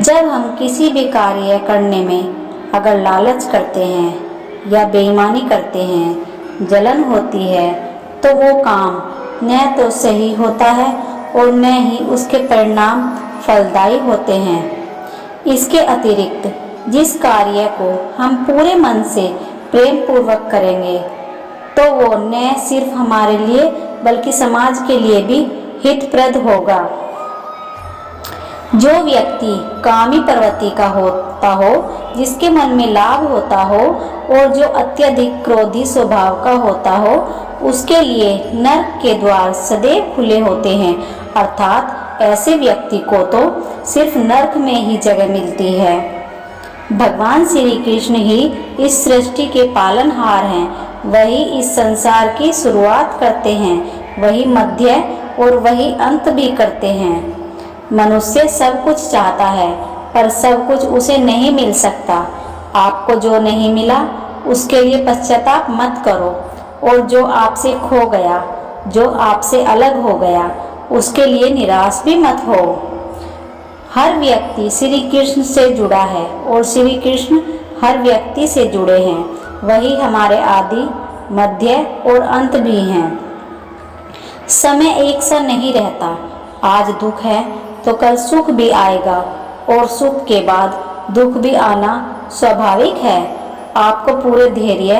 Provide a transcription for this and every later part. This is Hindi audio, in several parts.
जब हम किसी भी कार्य करने में अगर लालच करते हैं या बेईमानी करते हैं, जलन होती है, तो वो काम न तो सही होता है और न ही उसके परिणाम फलदायी होते हैं। इसके अतिरिक्त जिस कार्य को हम पूरे मन से प्रेम पूर्वक करेंगे तो वो न सिर्फ हमारे लिए बल्कि समाज के लिए भी हितप्रद होगा। जो व्यक्ति कामी प्रवृत्ति का होता हो, जिसके मन में लाभ होता हो और जो अत्यधिक क्रोधी स्वभाव का होता हो, उसके लिए नरक के द्वार सदैव खुले होते हैं। अर्थात ऐसे व्यक्ति को तो सिर्फ नरक में ही जगह मिलती है। भगवान श्री कृष्ण ही इस सृष्टि के पालनहार हैं। वही इस संसार की शुरुआत करते हैं, वही मध्य और वही अंत भी करते हैं। मनुष्य सब कुछ चाहता है पर सब कुछ उसे नहीं मिल सकता। आपको जो नहीं मिला उसके लिए पश्चाताप मत करो, और जो आपसे खो गया, जो आपसे अलग हो गया, उसके लिए निराश भी मत हो। हर व्यक्ति श्री कृष्ण से जुड़ा है और श्री कृष्ण हर व्यक्ति से जुड़े हैं। वही हमारे आदि, मध्य और अंत भी हैं। समय एक सा नहीं रहता। आज दुख है तो कल सुख भी आएगा और सुख के बाद दुख भी आना स्वाभाविक है। आपको पूरे धैर्य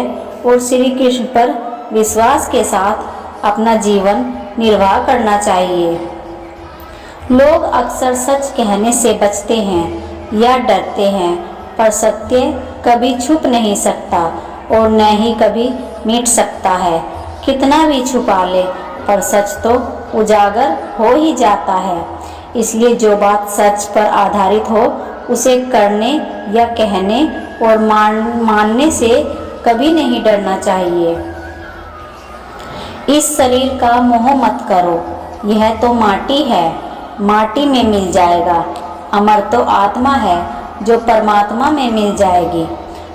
और श्री कृष्ण पर विश्वास के साथ अपना जीवन निर्वाह करना चाहिए। लोग अक्सर सच कहने से बचते हैं या डरते हैं, पर सत्य कभी छुप नहीं सकता और न ही कभी मिट सकता है। कितना भी छुपा ले पर सच तो उजागर हो ही जाता है। इसलिए जो बात सच पर आधारित हो उसे करने या कहने और मानने से कभी नहीं डरना चाहिए। इस शरीर का मोह मत करो, यह तो माटी है, माटी में मिल जाएगा। अमर तो आत्मा है जो परमात्मा में मिल जाएगी।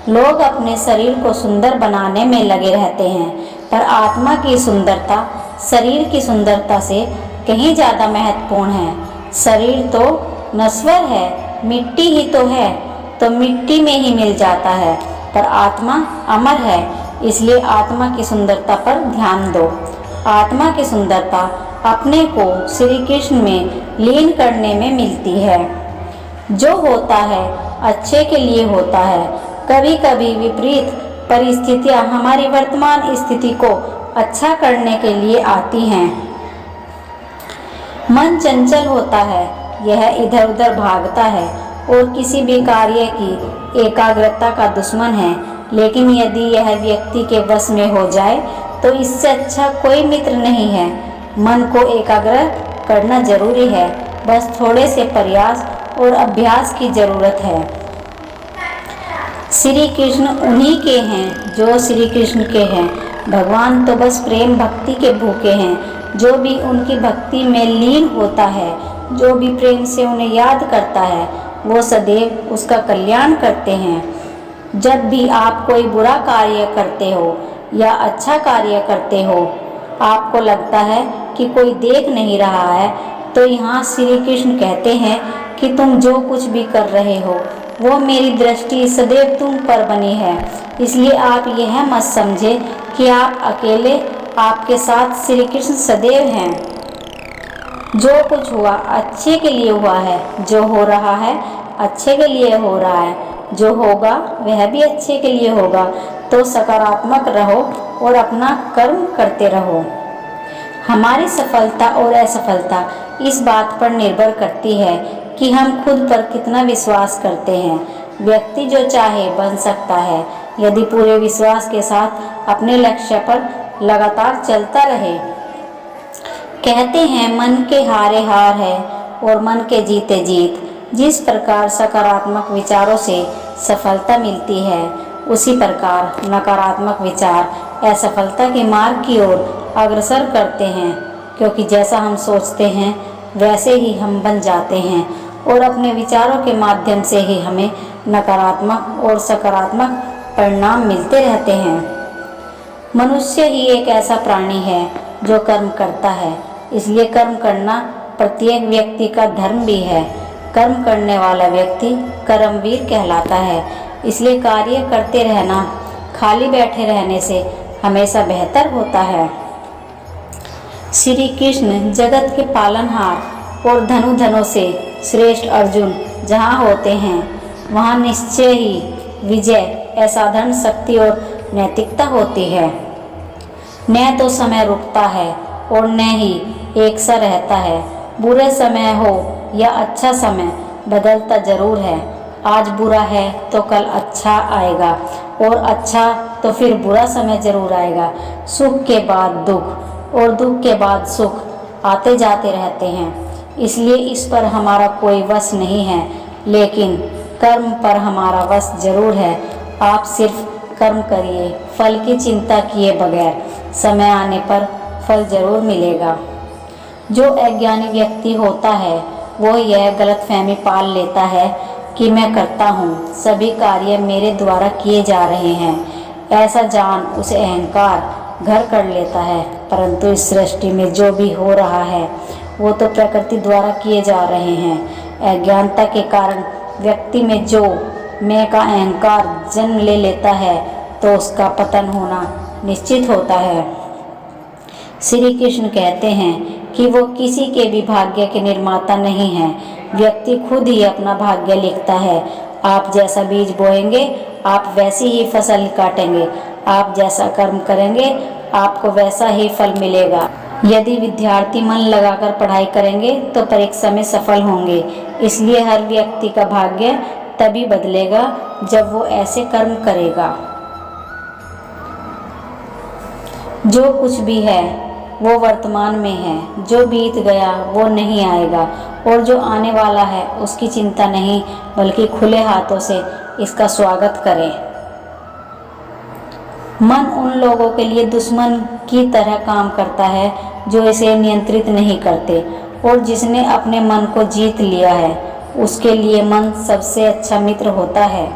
लोग अपने शरीर को सुंदर बनाने में लगे रहते हैं, पर आत्मा की सुंदरता शरीर की सुंदरता से कहीं ज़्यादा महत्वपूर्ण है। शरीर तो नश्वर है, मिट्टी ही तो है, तो मिट्टी में ही मिल जाता है, पर आत्मा अमर है। इसलिए आत्मा की सुंदरता पर ध्यान दो। आत्मा की सुंदरता अपने को श्री कृष्ण में लीन करने में मिलती है। जो होता है अच्छे के लिए होता है। कभी कभी विपरीत परिस्थितियां हमारी वर्तमान स्थिति को अच्छा करने के लिए आती हैं। मन चंचल होता है, यह इधर उधर भागता है और किसी भी कार्य की एकाग्रता का दुश्मन है। लेकिन यदि यह व्यक्ति के वश में हो जाए तो इससे अच्छा कोई मित्र नहीं है। मन को एकाग्र करना जरूरी है, बस थोड़े से प्रयास और अभ्यास की जरूरत है। श्री कृष्ण उन्हीं के हैं जो श्री कृष्ण के हैं। भगवान तो बस प्रेम भक्ति के भूखे हैं। जो भी उनकी भक्ति में लीन होता है, जो भी प्रेम से उन्हें याद करता है, वो सदैव उसका कल्याण करते हैं। जब भी आप कोई बुरा कार्य करते हो या अच्छा कार्य करते हो, आपको लगता है कि कोई देख नहीं रहा है, तो यहाँ श्री कृष्ण कहते हैं कि तुम जो कुछ भी कर रहे हो वो मेरी दृष्टि सदैव तुम पर बनी है। इसलिए आप यह मत समझे कि आप अकेले, आपके साथ श्री कृष्ण सदैव हैं। जो कुछ हुआ अच्छे के लिए हुआ है, जो हो रहा है अच्छे के लिए हो रहा है, जो होगा वह भी अच्छे के लिए होगा। तो सकारात्मक रहो और अपना कर्म करते रहो। हमारी सफलता और असफलता इस बात पर निर्भर करती है कि हम खुद पर कितना विश्वास करते हैं। व्यक्ति जो चाहे बन सकता है, यदि पूरे विश्वास के साथ अपने लक्ष्य पर लगातार चलता रहे। कहते हैं मन के हारे हार है और मन के जीते जीत। जिस प्रकार सकारात्मक विचारों से सफलता मिलती है, उसी प्रकार नकारात्मक विचार असफलता के मार्ग की ओर अग्रसर करते हैं। क्योंकि जैसा हम सोचते हैं वैसे ही हम बन जाते हैं, और अपने विचारों के माध्यम से ही हमें नकारात्मक और सकारात्मक परिणाम मिलते रहते हैं। मनुष्य ही एक ऐसा प्राणी है जो कर्म करता है, इसलिए कर्म करना प्रत्येक व्यक्ति का धर्म भी है। कर्म करने वाला व्यक्ति कर्मवीर कहलाता है। इसलिए कार्य करते रहना खाली बैठे रहने से हमेशा बेहतर होता है। श्री कृष्ण जगत के पालनहार और धनुधनों से श्रेष्ठ अर्जुन जहाँ होते हैं वहाँ निश्चय ही विजय, असाधारण शक्ति और नैतिकता होती है। न तो समय रुकता है और न ही एक सा रहता है। बुरे समय हो या अच्छा समय बदलता जरूर है। आज बुरा है तो कल अच्छा आएगा और अच्छा तो फिर बुरा समय जरूर आएगा। सुख के बाद दुख और दुख के बाद सुख आते जाते रहते हैं। इसलिए इस पर हमारा कोई वश नहीं है, लेकिन कर्म पर हमारा वश जरूर है। आप सिर्फ कर्म करिए, फल की चिंता किए बगैर। समय आने पर फल जरूर मिलेगा। जो अज्ञानी व्यक्ति होता है वो यह गलतफहमी पाल लेता है कि मैं करता हूँ, सभी कार्य मेरे द्वारा किए जा रहे हैं। ऐसा जान उसे अहंकार घर कर लेता है। परंतु इस सृष्टि में जो भी हो रहा है वो तो प्रकृति द्वारा किए जा रहे हैं। अज्ञानता के कारण व्यक्ति में जो मैं का अहंकार जन्म ले लेता है तो उसका पतन होना निश्चित होता है। श्री कृष्ण कहते हैं कि वो किसी के भी भाग्य के निर्माता नहीं हैं। व्यक्ति खुद ही अपना भाग्य लिखता है। आप जैसा बीज बोएंगे आप वैसी ही फसल काटेंगे। आप जैसा कर्म करेंगे आपको वैसा ही फल मिलेगा। यदि विद्यार्थी मन लगाकर पढ़ाई करेंगे तो परीक्षा में सफल होंगे। इसलिए हर व्यक्ति का भाग्य तभी बदलेगा जब वो ऐसे कर्म करेगा। जो कुछ भी है वो वर्तमान में है। जो बीत गया वो नहीं आएगा और जो आने वाला है उसकी चिंता नहीं, बल्कि खुले हाथों से इसका स्वागत करें। मन उन लोगों के लिए दुश्मन की तरह काम करता है जो इसे नियंत्रित नहीं करते, और जिसने अपने मन को जीत लिया है उसके लिए मन सबसे अच्छा मित्र होता है।